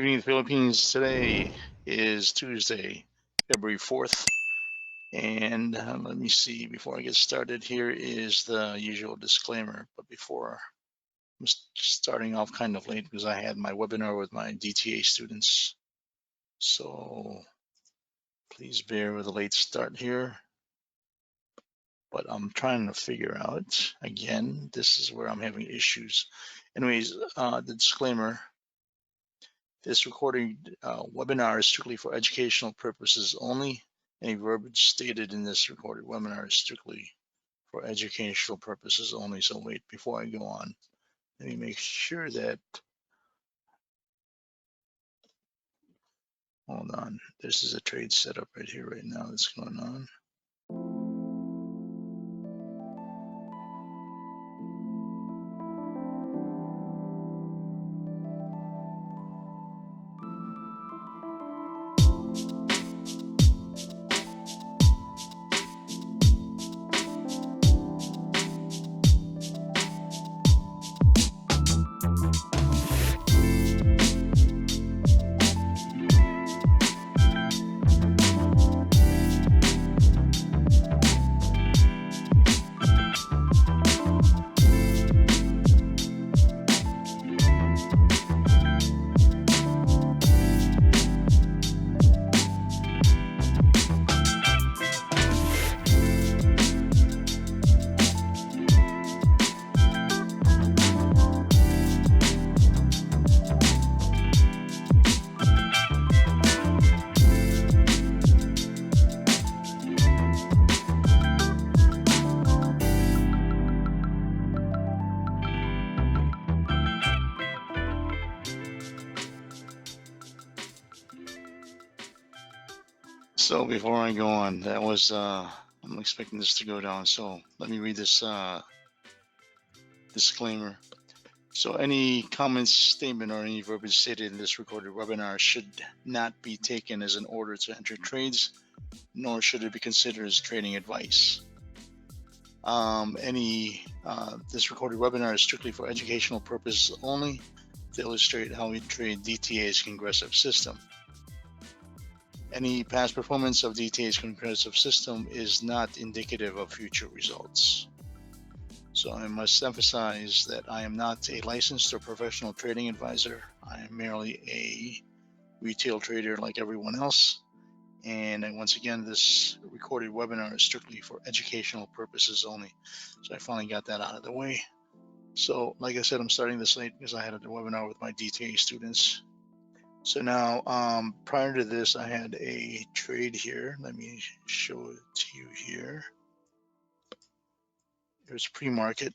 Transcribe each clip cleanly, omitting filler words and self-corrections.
evening, Philippines. Today is Tuesday, February 4th. And let me see, before I get started, here is the usual disclaimer. But before, I'm starting off kind of late because I had my webinar with my DTA students. So please bear with a late start here. But I'm trying to figure out, again, this is where I'm having issues. Anyways, the disclaimer. This recorded webinar is strictly for educational purposes only. Any verbiage stated in this recorded webinar is strictly for educational purposes only. So wait, before I go on, let me make sure that, hold on, this is a trade setup right here right now that's going on. So before I go on, that was, I'm expecting this to go down. So let me read this disclaimer. So any comments, statement, or any verbiage stated in this recorded webinar should not be taken as an order to enter trades, nor should it be considered as trading advice. This recorded webinar is strictly for educational purposes only to illustrate how we trade DTA's congressive system. Any past performance of DTA's congressive system is not indicative of future results. So I must emphasize that I am not a licensed or professional trading advisor. I am merely a retail trader like everyone else. And once again, this recorded webinar is strictly for educational purposes only. So I finally got that out of the way. So like I said, I'm starting this late because I had a webinar with my DTA students. So now, prior to this, I had a trade here. Let me show it to you here. There's pre-market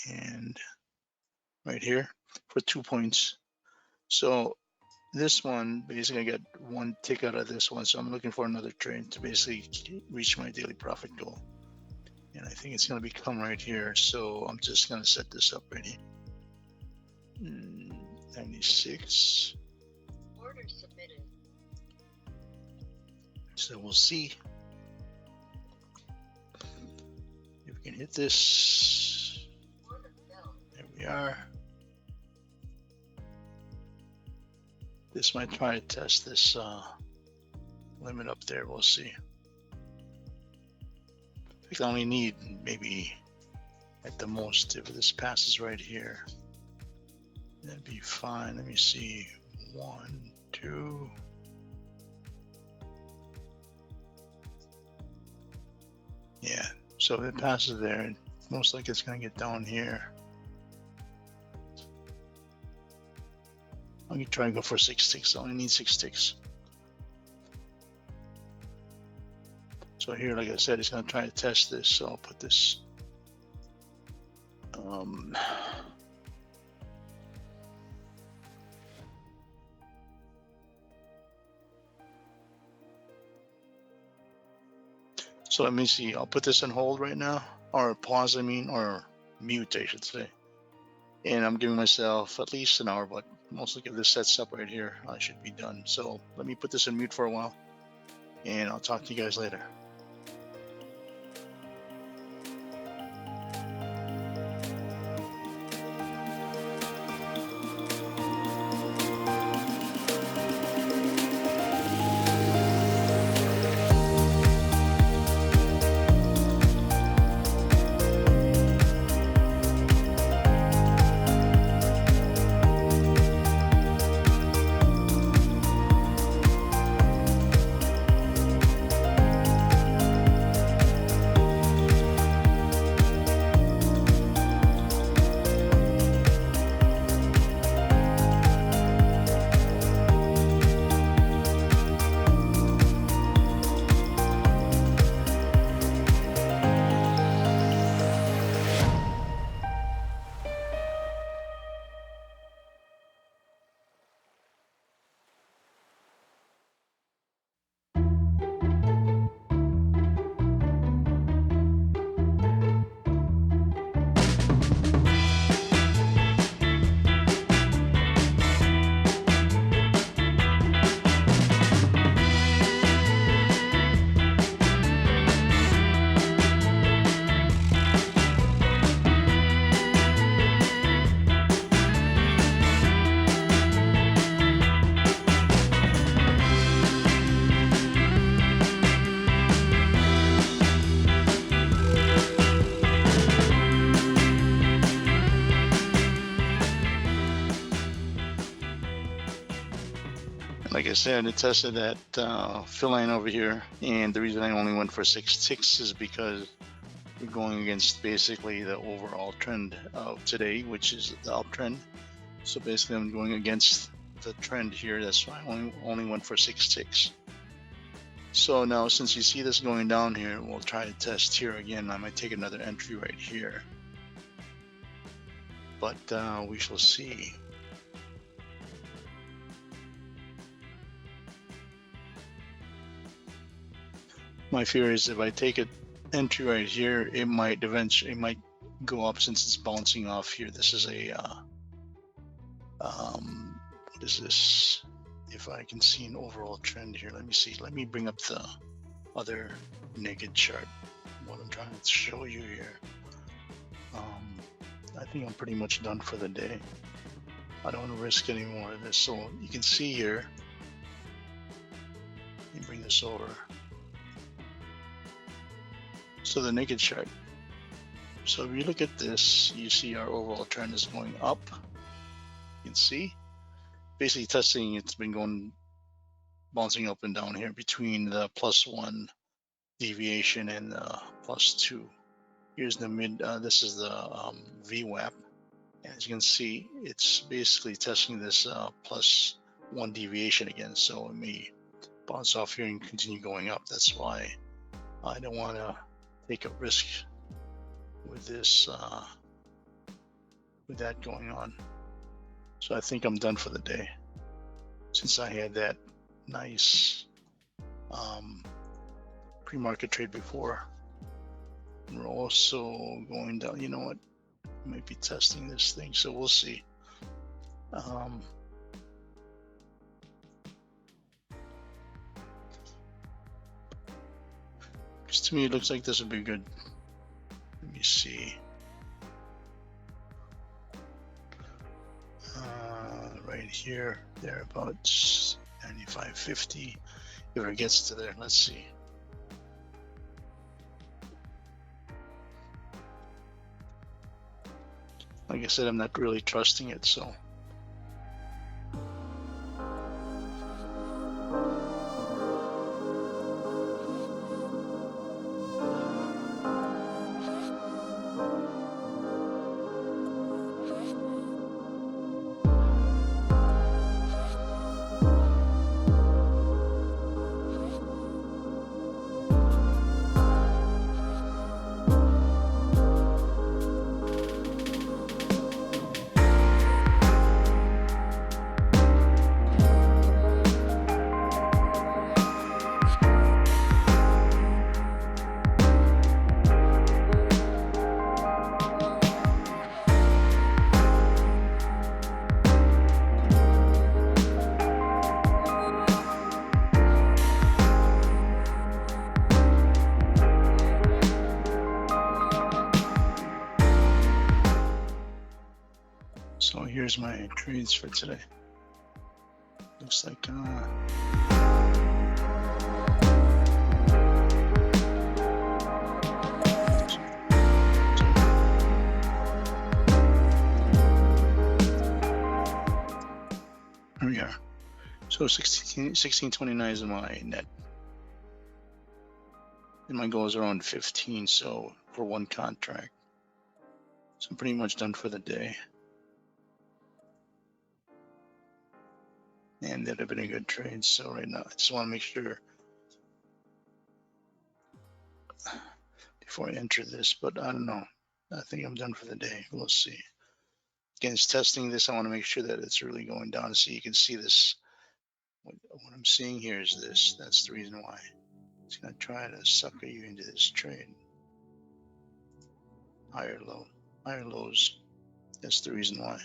and right here for 2 points. So this one, basically I got one tick out of this one. So I'm looking for another trade to basically reach my daily profit goal. And I think it's going to become right here. So I'm just going to set this up right here. 96. Order submitted. So we'll see if we can hit this. Order filled. There we are. This might try to test this limit up there. We'll see. I think I only need maybe at the most, if this passes right here, that'd be fine. Let me see. 1, 2. Yeah, so if it passes there, most likely it's going to get down here. I'm going to try and go for 6 ticks. I only need 6 ticks. So here, like I said, it's going to try to test this. So I'll put this. So let me see. I'll put this on hold right now, or pause, or mute, I should say. And I'm giving myself at least an hour, but mostly if this sets up right here, I should be done. So let me put this in mute for a while, and I'll talk to you guys later. I said, it tested that fill line over here, and the reason I only went for 6 ticks is because we're going against basically the overall trend of today, which is the uptrend. So basically I'm going against the trend here. That's why I only went for 6 ticks. So now since you see this going down here, we'll try to test here again. I might take another entry right here, but we shall see. My fear is if I take an entry right here, it might eventually go up since it's bouncing off here. This is a what is this? If I can see an overall trend here, let me see. Let me bring up the other naked chart. What I'm trying to show you here. I think I'm pretty much done for the day. I don't want to risk any more of this. So you can see here. Let me bring this over. So the naked chart. So if you look at this, you see our overall trend is going up. You can see, basically testing, it's been going bouncing up and down here between the +1 deviation and the +2. Here's the mid, this is the VWAP. And as you can see, it's basically testing this +1 deviation again. So it may bounce off here and continue going up. That's why I don't want to take a risk with this, with that going on. So I think I'm done for the day. Since I had that nice pre-market trade before. We're also going down, you know what? I might be testing this thing, so we'll see. Because to me, it looks like this would be good. Let me see. Right here, thereabouts, 95.50. If it gets to there, let's see. Like I said, I'm not really trusting it, so. So here's my trades for today. Looks like here we are. So 1629 is my net. And my goal is around 15, so for one contract. So I'm pretty much done for the day. And that have been a good trade. So right now, I just want to make sure before I enter this, but I don't know. I think I'm done for the day. We'll see. Again, it's testing this. I want to make sure that it's really going down. So you can see this. What I'm seeing here is this. That's the reason why. It's going to try to sucker you into this trade. Higher low, higher lows. That's the reason why.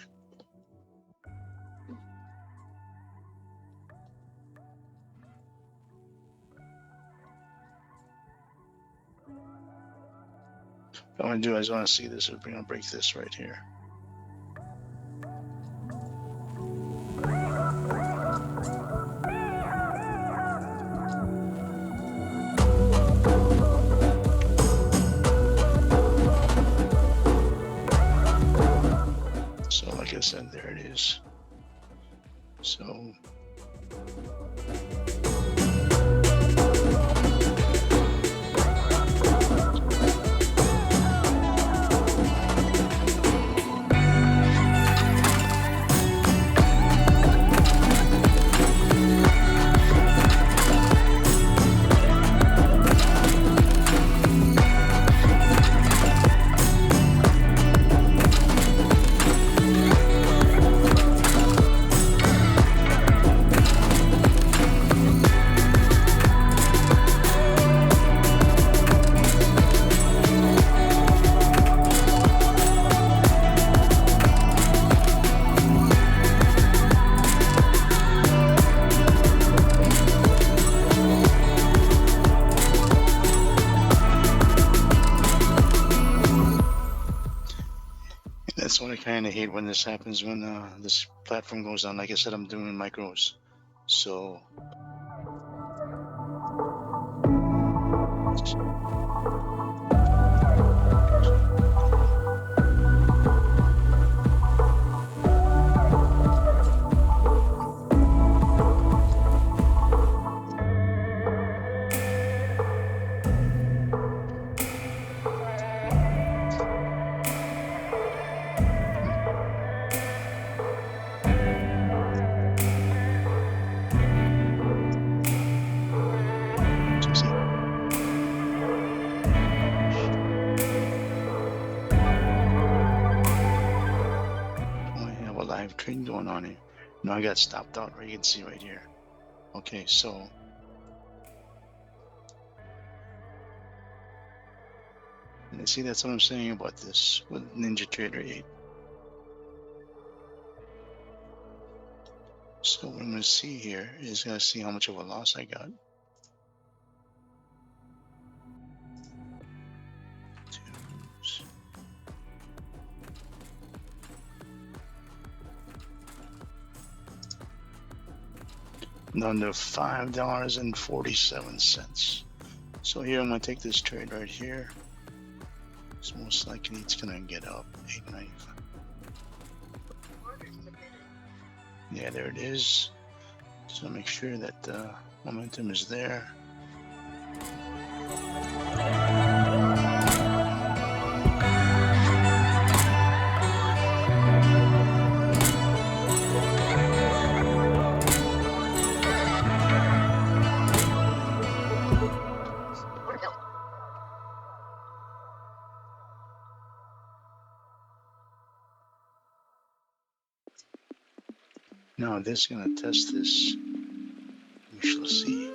What I want to do is I want to see this. We're going to break this right here. So like I said, there it is. So That's what I kind of hate when this happens, when this platform goes down. Like I said, I'm doing micros, so see. Oh, I have a live trade going on here. No, I got stopped out. Right, you can see right here. Okay, so and see, that's what I'm saying about this with NinjaTrader 8. So what I'm going to see here is going to see how much of a loss I got. Twos. Down to $5.47. So here I'm going to take this trade right here. So most likely it's going to get up $8.95. Order submitted. Yeah, there it is. So make sure that the momentum is there. Order filled. Now this is going to test this. We shall see.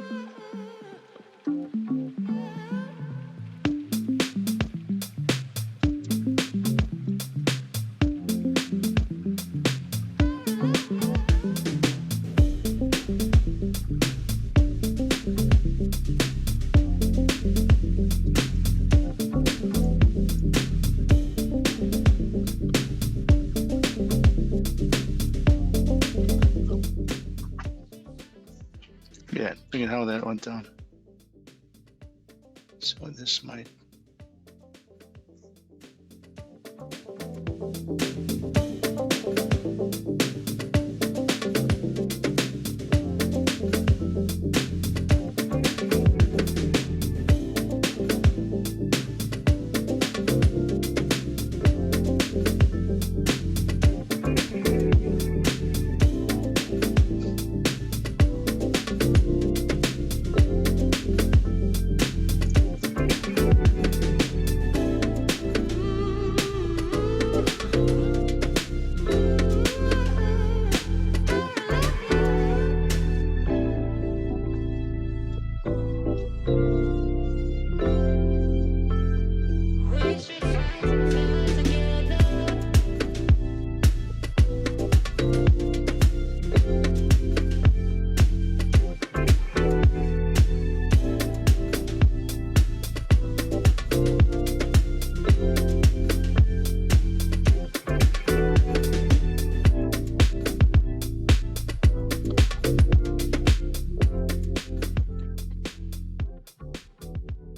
Yeah, look at how that went down. So this might.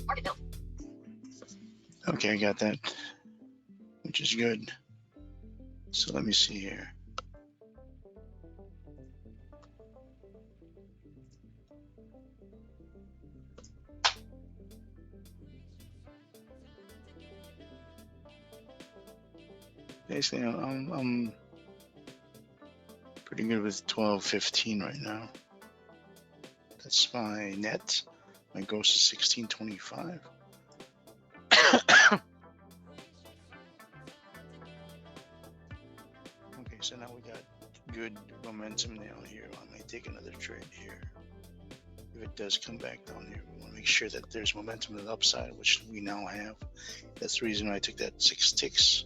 Order filled. Okay, I got that, which is good. So let me see here. Basically, I'm pretty good with 12.15 right now. That's my net. My gross is 16.25. Okay, so now we got good momentum down here. I may take another trade here. If it does come back down here, we want to make sure that there's momentum to the upside, which we now have. That's the reason why I took that 6 ticks.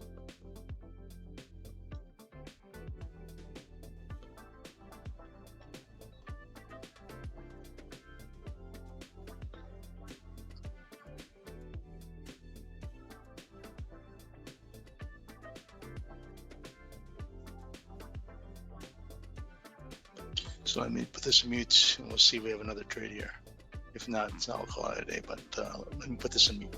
So let me put this in mute and we'll see if we have another trade here. If not, I'll call it a day, but let me put this in mute.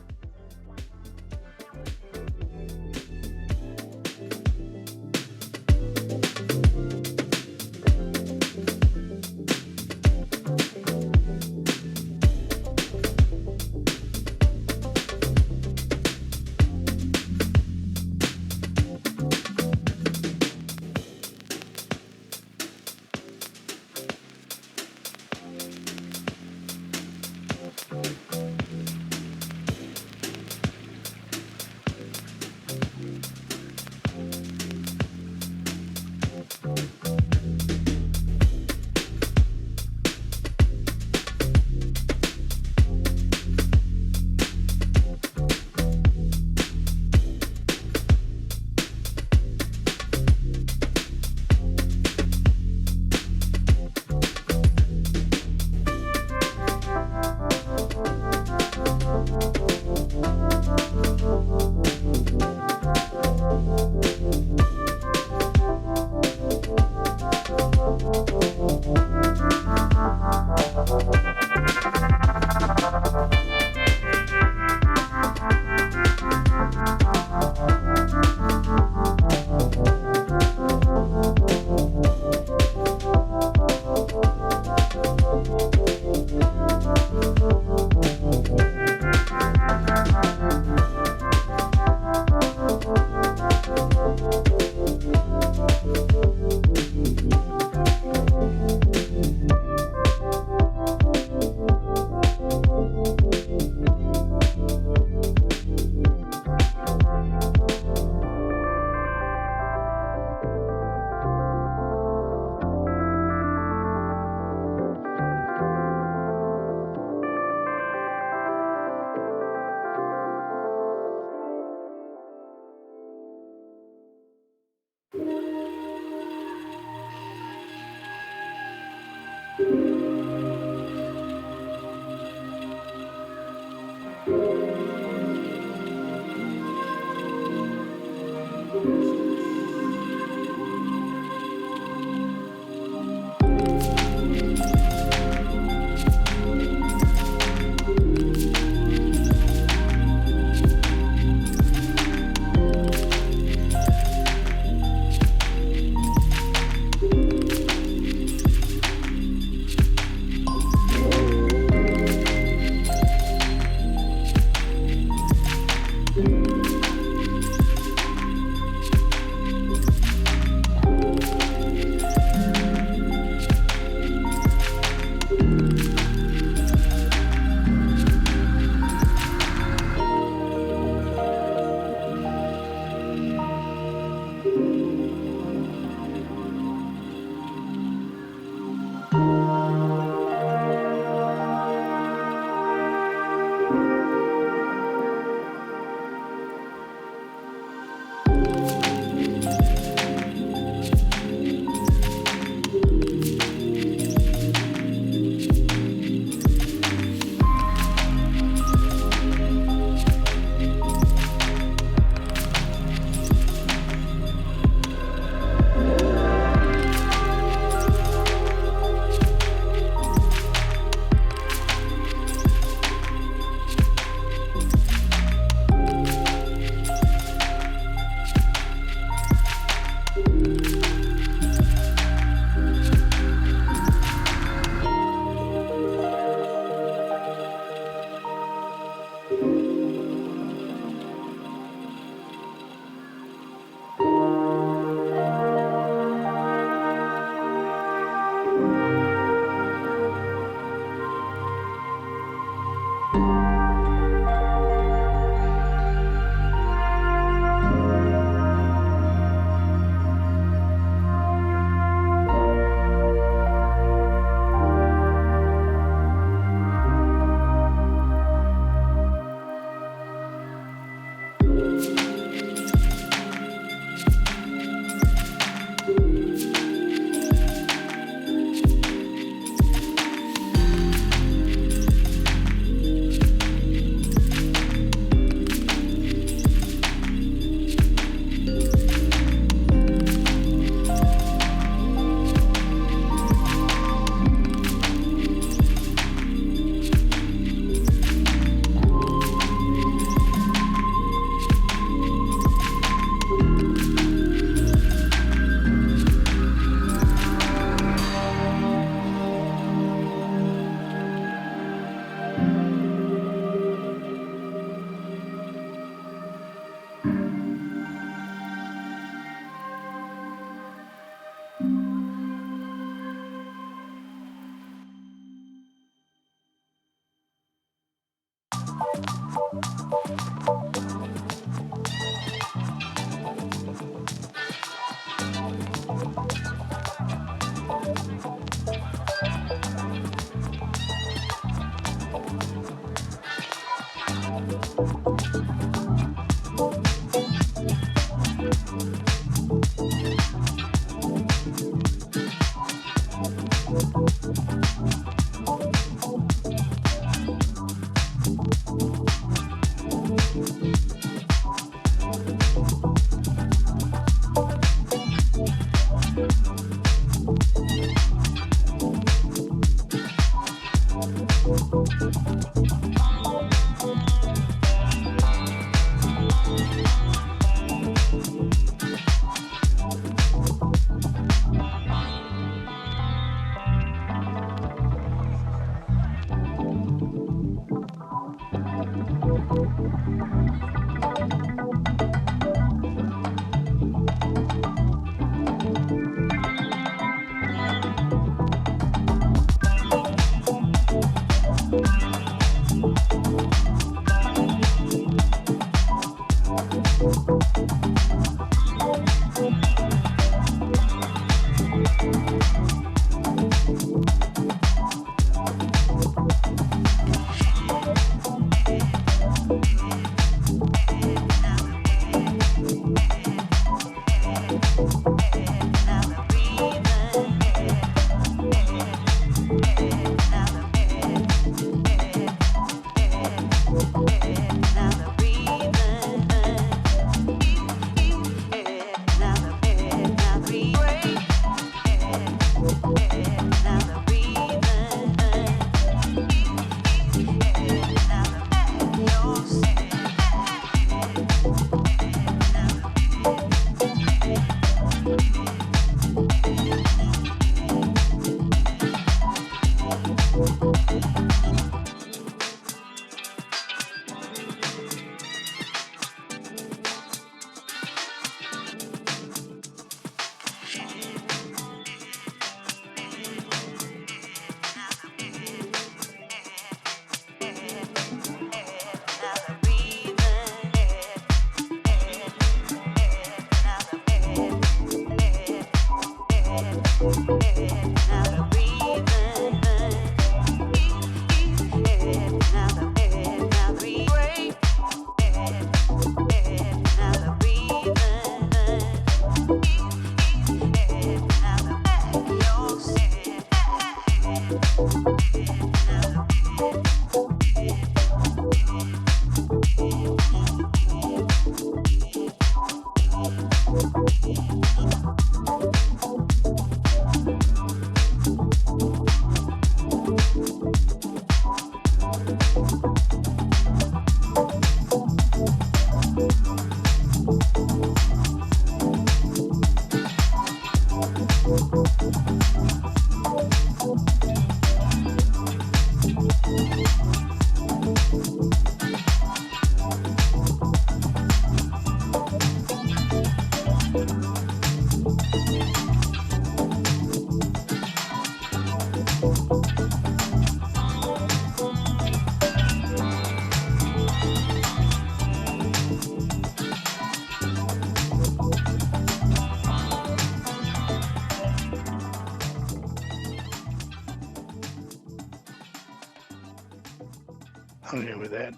Okay, with that,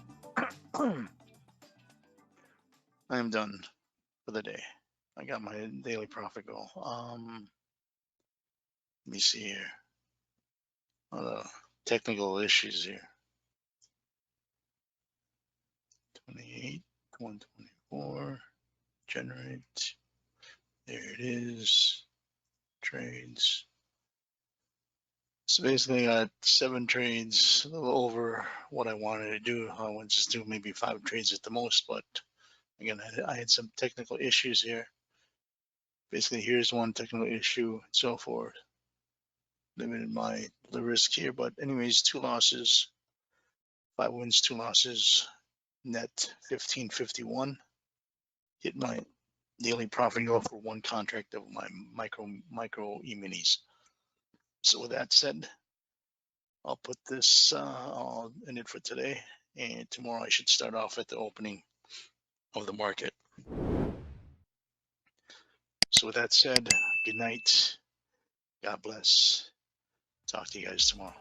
I am done for the day. I got my daily profit goal. Let me see here. Technical issues here. 28, 124, generate. There it is. Trades. So basically, I got 7 trades, a little over what I wanted to do. I would just do maybe 5 trades at the most, but again, I had some technical issues here. Basically, here's one technical issue and so forth. Limited the risk here, but anyways, 2 losses, 5 wins, 2 losses, net 1551. Hit my daily profit goal for 1 contract of my micro e-minis. So with that said, I'll put this I'll end it for today, and tomorrow I should start off at the opening of the market. So with that said, good night. God bless. Talk to you guys tomorrow.